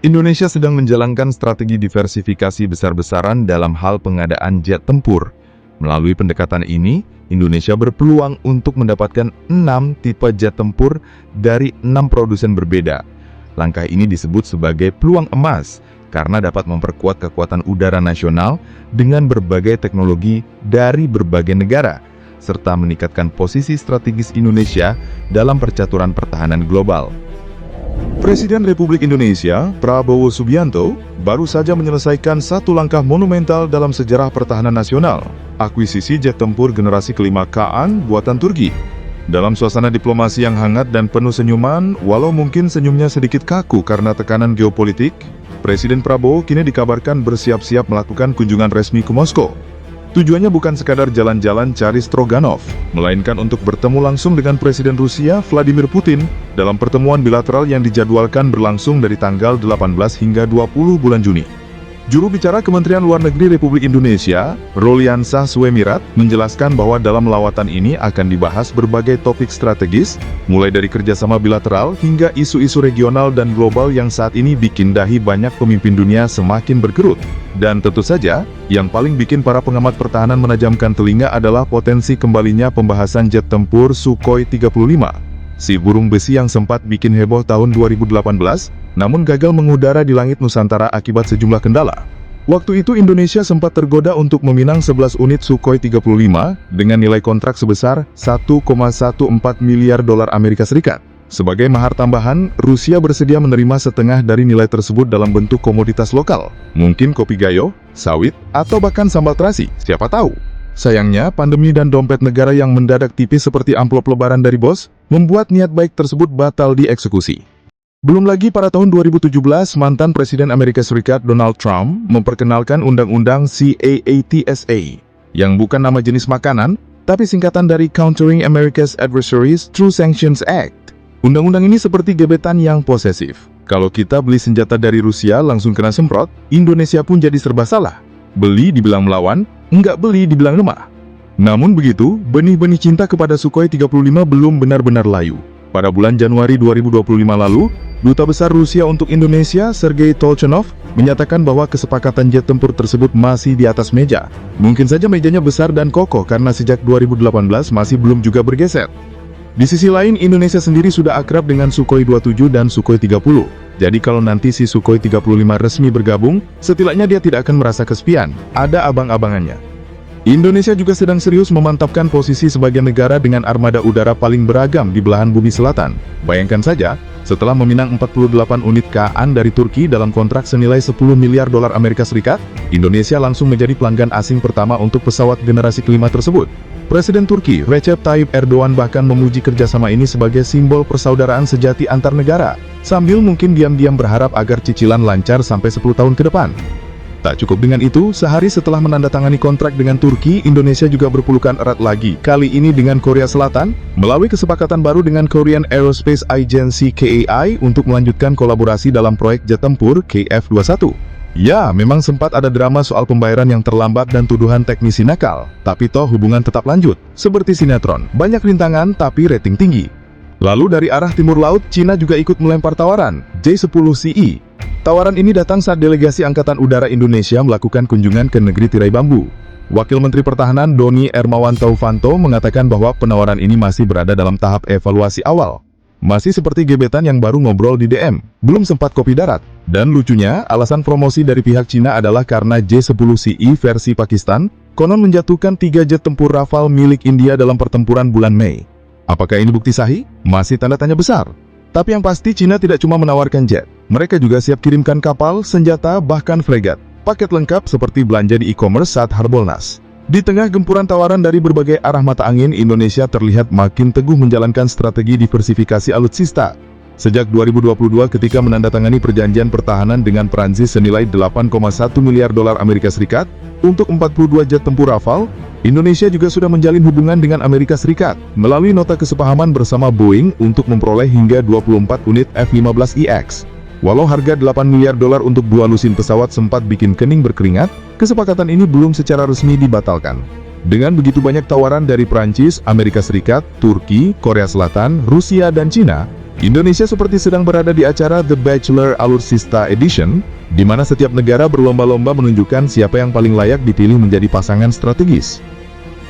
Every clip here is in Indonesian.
Indonesia sedang menjalankan strategi diversifikasi besar-besaran dalam hal pengadaan jet tempur. Melalui pendekatan ini, Indonesia berpeluang untuk mendapatkan 6 tipe jet tempur dari 6 produsen berbeda. Langkah ini disebut sebagai peluang emas karena dapat memperkuat kekuatan udara nasional dengan berbagai teknologi dari berbagai negara, serta meningkatkan posisi strategis Indonesia dalam percaturan pertahanan global. Presiden Republik Indonesia, Prabowo Subianto, baru saja menyelesaikan satu langkah monumental dalam sejarah pertahanan nasional, akuisisi jet tempur generasi kelima Kaan buatan Turki. Dalam suasana diplomasi yang hangat dan penuh senyuman, walau mungkin senyumnya sedikit kaku karena tekanan geopolitik, Presiden Prabowo kini dikabarkan bersiap-siap melakukan kunjungan resmi ke Moskow. Tujuannya bukan sekadar jalan-jalan cari Stroganov, melainkan untuk bertemu langsung dengan Presiden Rusia Vladimir Putin dalam pertemuan bilateral yang dijadwalkan berlangsung dari tanggal 18 hingga 20 bulan Juni. Juru bicara Kementerian Luar Negeri Republik Indonesia, Roliansyah Suemirat, menjelaskan bahwa dalam lawatan ini akan dibahas berbagai topik strategis, mulai dari kerjasama bilateral hingga isu-isu regional dan global yang saat ini bikin dahi banyak pemimpin dunia semakin berkerut. Dan tentu saja, yang paling bikin para pengamat pertahanan menajamkan telinga adalah potensi kembalinya pembahasan jet tempur Sukhoi 35. Si burung besi yang sempat bikin heboh tahun 2018, namun gagal mengudara di langit Nusantara akibat sejumlah kendala. Waktu itu Indonesia sempat tergoda untuk meminang 11 unit Sukhoi 35 dengan nilai kontrak sebesar 1,14 miliar dolar Amerika Serikat. Sebagai mahar tambahan, Rusia bersedia menerima setengah dari nilai tersebut dalam bentuk komoditas lokal. Mungkin kopi gayo, sawit, atau bahkan sambal terasi, siapa tahu. Sayangnya, pandemi dan dompet negara yang mendadak tipis seperti amplop lebaran dari bos, membuat niat baik tersebut batal dieksekusi. Belum lagi pada tahun 2017, mantan Presiden Amerika Serikat Donald Trump memperkenalkan Undang-Undang CAATSA, yang bukan nama jenis makanan, tapi singkatan dari Countering America's Adversaries Through Sanctions Act. Undang-undang ini seperti gebetan yang posesif. Kalau kita beli senjata dari Rusia langsung kena semprot, Indonesia pun jadi serba salah. Beli dibilang melawan, enggak beli dibilang lemah. Namun begitu, benih-benih cinta kepada Sukhoi 35 belum benar-benar layu. Pada bulan Januari 2025 lalu, Duta Besar Rusia untuk Indonesia, Sergei Tolchanov, menyatakan bahwa kesepakatan jet tempur tersebut masih di atas meja. Mungkin saja mejanya besar dan kokoh karena sejak 2018 masih belum juga bergeser. Di sisi lain, Indonesia sendiri sudah akrab dengan Sukhoi 27 dan Sukhoi 30. Jadi kalau nanti si Sukhoi 35 resmi bergabung, setidaknya dia tidak akan merasa kesepian, ada abang-abangannya. Indonesia juga sedang serius memantapkan posisi sebagai negara dengan armada udara paling beragam di belahan bumi selatan. Bayangkan saja, setelah meminang 48 unit Kaan dari Turki dalam kontrak senilai 10 miliar dolar Amerika Serikat, Indonesia langsung menjadi pelanggan asing pertama untuk pesawat generasi kelima tersebut. Presiden Turki, Recep Tayyip Erdogan bahkan memuji kerjasama ini sebagai simbol persaudaraan sejati antar negara, sambil mungkin diam-diam berharap agar cicilan lancar sampai 10 tahun ke depan. Tak cukup dengan itu, sehari setelah menandatangani kontrak dengan Turki, Indonesia juga berpelukan erat lagi, kali ini dengan Korea Selatan, melalui kesepakatan baru dengan Korean Aerospace Agency KAI untuk melanjutkan kolaborasi dalam proyek jet tempur KF-21. Ya, memang sempat ada drama soal pembayaran yang terlambat dan tuduhan teknisi nakal, tapi toh hubungan tetap lanjut. Seperti sinetron, banyak rintangan tapi rating tinggi. Lalu dari arah timur laut, Cina juga ikut melempar tawaran, J-10CE. Tawaran ini datang saat delegasi Angkatan Udara Indonesia melakukan kunjungan ke negeri tirai bambu. Wakil Menteri Pertahanan Doni Hermawan Taufanto mengatakan bahwa penawaran ini masih berada dalam tahap evaluasi awal. Masih seperti gebetan yang baru ngobrol di DM, belum sempat kopi darat. Dan lucunya, alasan promosi dari pihak Cina adalah karena J-10CE versi Pakistan konon menjatuhkan 3 jet tempur Rafale milik India dalam pertempuran bulan Mei. Apakah ini bukti sahih? Masih tanda tanya besar. Tapi yang pasti Cina tidak cuma menawarkan jet. Mereka juga siap kirimkan kapal, senjata, bahkan fregat. Paket lengkap seperti belanja di e-commerce saat Harbolnas. Di tengah gempuran tawaran dari berbagai arah mata angin, Indonesia terlihat makin teguh menjalankan strategi diversifikasi alutsista. Sejak 2022 ketika menandatangani perjanjian pertahanan dengan Prancis senilai 8,1 miliar dolar Amerika Serikat untuk 42 jet tempur Rafale, Indonesia juga sudah menjalin hubungan dengan Amerika Serikat melalui nota kesepahaman bersama Boeing untuk memperoleh hingga 24 unit F-15EX. Walau harga 8 miliar dolar untuk 2 lusin pesawat sempat bikin kening berkeringat, kesepakatan ini belum secara resmi dibatalkan. Dengan begitu banyak tawaran dari Prancis, Amerika Serikat, Turki, Korea Selatan, Rusia, dan Cina, Indonesia seperti sedang berada di acara The Bachelor Alutsista Edition, di mana setiap negara berlomba-lomba menunjukkan siapa yang paling layak dipilih menjadi pasangan strategis.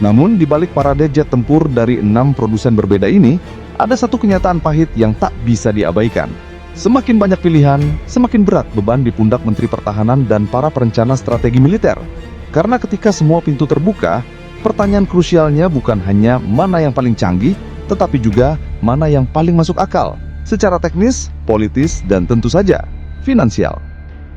Namun, di balik parade jet tempur dari 6 produsen berbeda ini, ada satu kenyataan pahit yang tak bisa diabaikan. Semakin banyak pilihan, semakin berat beban di pundak Menteri Pertahanan dan para perencana strategi militer. Karena ketika semua pintu terbuka, pertanyaan krusialnya bukan hanya mana yang paling canggih, tetapi juga mana yang paling masuk akal, secara teknis, politis, dan tentu saja finansial.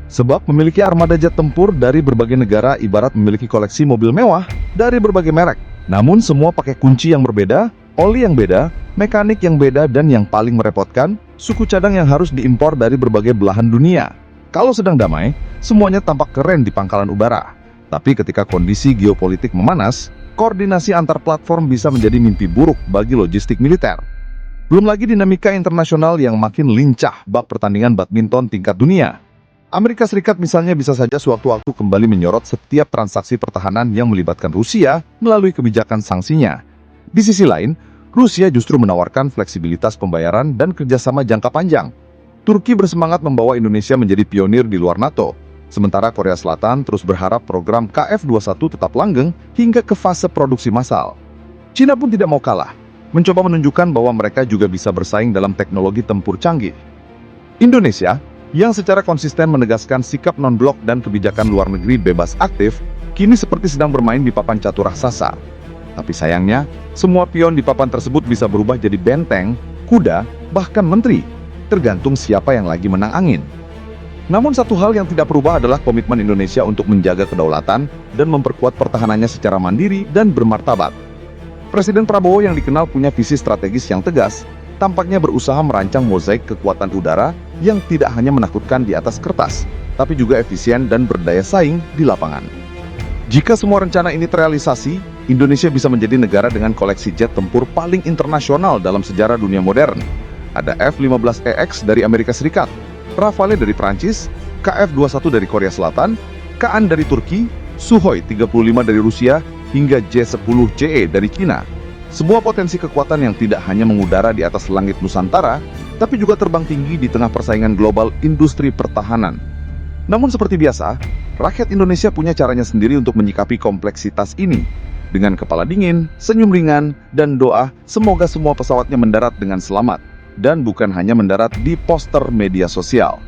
Sebab memiliki armada jet tempur dari berbagai negara ibarat memiliki koleksi mobil mewah dari berbagai merek. Namun semua pakai kunci yang berbeda, oli yang beda, mekanik yang beda, dan yang paling merepotkan, suku cadang yang harus diimpor dari berbagai belahan dunia. Kalau sedang damai, semuanya tampak keren di pangkalan ubara. Tapi ketika kondisi geopolitik memanas, koordinasi antar platform bisa menjadi mimpi buruk bagi logistik militer. Belum lagi dinamika internasional yang makin lincah bak pertandingan badminton tingkat dunia. Amerika Serikat misalnya bisa saja sewaktu-waktu kembali menyorot setiap transaksi pertahanan yang melibatkan Rusia melalui kebijakan sanksinya. Di sisi lain, Rusia justru menawarkan fleksibilitas pembayaran dan kerjasama jangka panjang. Turki bersemangat membawa Indonesia menjadi pionir di luar NATO, sementara Korea Selatan terus berharap program KF-21 tetap langgeng hingga ke fase produksi massal. Cina pun tidak mau kalah, mencoba menunjukkan bahwa mereka juga bisa bersaing dalam teknologi tempur canggih. Indonesia, yang secara konsisten menegaskan sikap non-blok dan kebijakan luar negeri bebas aktif, kini seperti sedang bermain di papan catur raksasa. Tapi sayangnya, semua pion di papan tersebut bisa berubah jadi benteng, kuda, bahkan menteri, tergantung siapa yang lagi menang angin. Namun satu hal yang tidak berubah adalah komitmen Indonesia untuk menjaga kedaulatan dan memperkuat pertahanannya secara mandiri dan bermartabat. Presiden Prabowo yang dikenal punya visi strategis yang tegas, tampaknya berusaha merancang mozaik kekuatan udara yang tidak hanya menakutkan di atas kertas, tapi juga efisien dan berdaya saing di lapangan. Jika semua rencana ini terrealisasi, Indonesia bisa menjadi negara dengan koleksi jet tempur paling internasional dalam sejarah dunia modern. Ada F-15EX dari Amerika Serikat, Rafale dari Prancis, KF-21 dari Korea Selatan, Kaan dari Turki, Sukhoi 35 dari Rusia, hingga J-10JE dari Cina. Sebuah potensi kekuatan yang tidak hanya mengudara di atas langit Nusantara, tapi juga terbang tinggi di tengah persaingan global industri pertahanan. Namun seperti biasa, rakyat Indonesia punya caranya sendiri untuk menyikapi kompleksitas ini. Dengan kepala dingin, senyum ringan, dan doa semoga semua pesawatnya mendarat dengan selamat, dan bukan hanya mendarat di poster media sosial.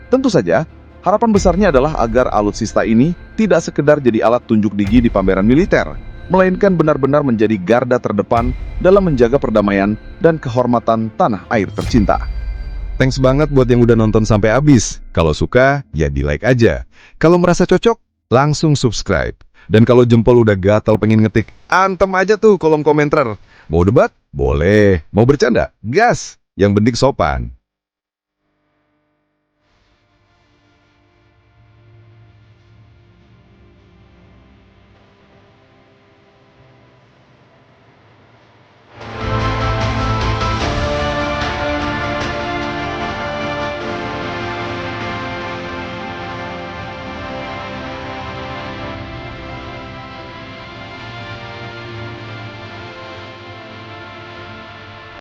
Tentu saja, harapan besarnya adalah agar alutsista ini tidak sekedar jadi alat tunjuk gigi di pameran militer, melainkan benar-benar menjadi garda terdepan dalam menjaga perdamaian dan kehormatan tanah air tercinta. Thanks banget buat yang udah nonton sampai habis. Kalau suka, ya di-like aja. Kalau merasa cocok, langsung subscribe. Dan kalau jempol udah gatal pengen ngetik, antem aja tuh kolom komentar. Mau debat? Boleh. Mau bercanda? Gas! Yang penting sopan.